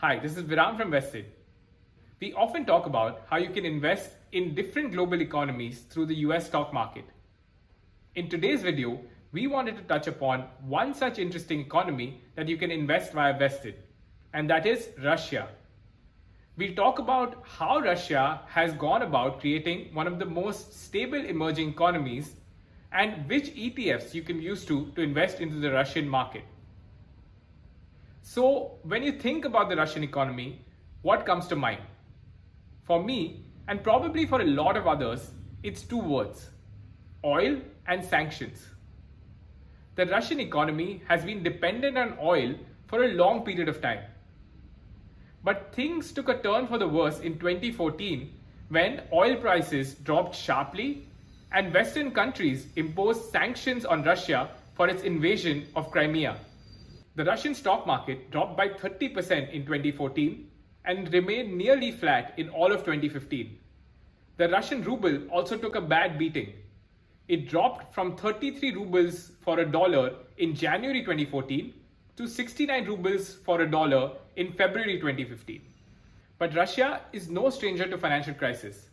Hi, this is Viram from Vested. We often talk about how you can invest in different global economies through the US stock market. In today's video, we wanted to touch upon one such interesting economy that you can invest via Vested, and that is Russia. We'll talk about how Russia has gone about creating one of the most stable emerging economies and which ETFs you can use to invest into the Russian market. So, when you think about the Russian economy, what comes to mind? For me, and probably for a lot of others, it's two words: oil and sanctions. The Russian economy has been dependent on oil for a long period of time. But things took a turn for the worse in 2014 when oil prices dropped sharply and Western countries imposed sanctions on Russia for its invasion of Crimea. The Russian stock market dropped by 30% in 2014 and remained nearly flat in all of 2015. The Russian ruble also took a bad beating. It dropped from 33 rubles for a dollar in January 2014 to 69 rubles for a dollar in February 2015. But Russia is no stranger to financial crisis.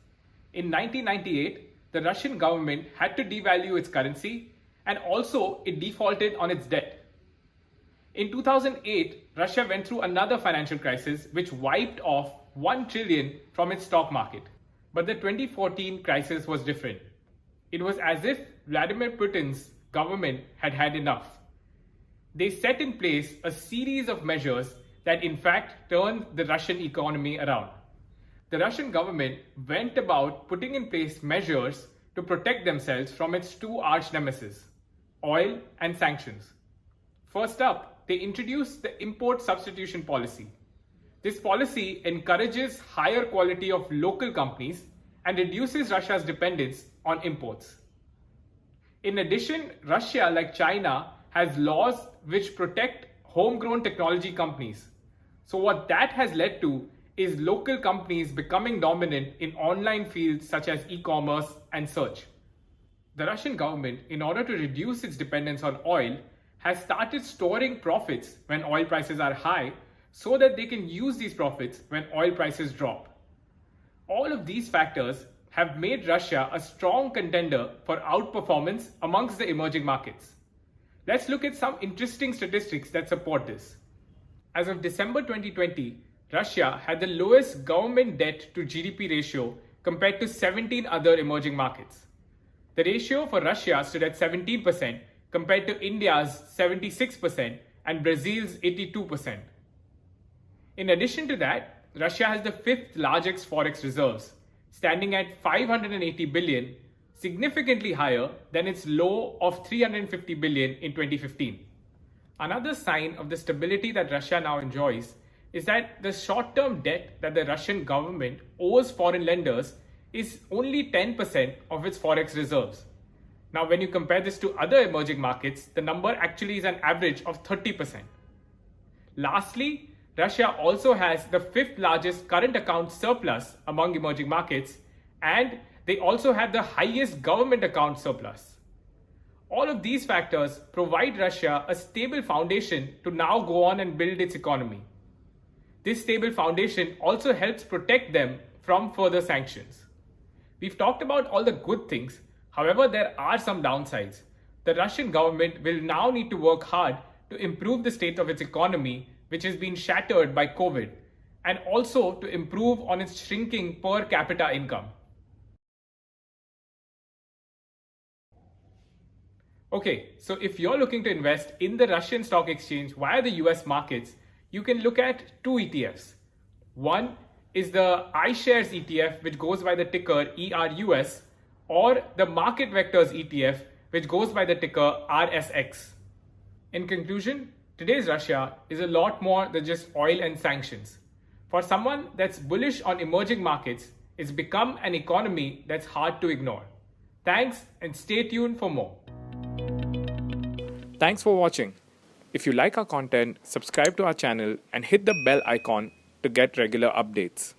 In 1998, the Russian government had to devalue its currency and also it defaulted on its debt. In 2008, Russia went through another financial crisis which wiped off 1 trillion from its stock market. But the 2014 crisis was different. It was as if Vladimir Putin's government had had enough. They set in place a series of measures that in fact turned the Russian economy around. The Russian government went about putting in place measures to protect themselves from its two arch nemesis, oil and sanctions. First up, they introduced the import substitution policy. This policy encourages higher quality of local companies and reduces Russia's dependence on imports. In addition, Russia, like China, has laws which protect homegrown technology companies. So what that has led to is local companies becoming dominant in online fields such as e-commerce and search. The Russian government, in order to reduce its dependence on oil, has started storing profits when oil prices are high so that they can use these profits when oil prices drop. All of these factors have made Russia a strong contender for outperformance amongst the emerging markets. Let's look at some interesting statistics that support this. As of December 2020, Russia had the lowest government debt to GDP ratio compared to 17 other emerging markets. The ratio for Russia stood at 17% compared to India's 76% and Brazil's 82%. In addition to that, Russia has the fifth largest forex reserves, standing at 580 billion, significantly higher than its low of 350 billion in 2015. Another sign of the stability that Russia now enjoys is that the short-term debt that the Russian government owes foreign lenders is only 10% of its forex reserves. Now, when you compare this to other emerging markets, the number actually is an average of 30%. Lastly, Russia also has the fifth largest current account surplus among emerging markets, and they also have the highest government account surplus. All of these factors provide Russia a stable foundation to now go on and build its economy. This stable foundation also helps protect them from further sanctions. We've talked about all the good things. However, there are some downsides. The Russian government will now need to work hard to improve the state of its economy, which has been shattered by COVID, and also to improve on its shrinking per capita income. Okay, so if you're looking to invest in the Russian stock exchange via the US markets, you can look at two ETFs. One is the iShares ETF, which goes by the ticker ERUS, or the Market Vectors ETF, which goes by the ticker RSX. In conclusion, today's Russia is a lot more than just oil and sanctions. For someone that's bullish on emerging markets, it's become an economy that's hard to ignore. Thanks, and stay tuned for more. Thanks for watching. If you like our content, subscribe to our channel and hit the bell icon to get regular updates.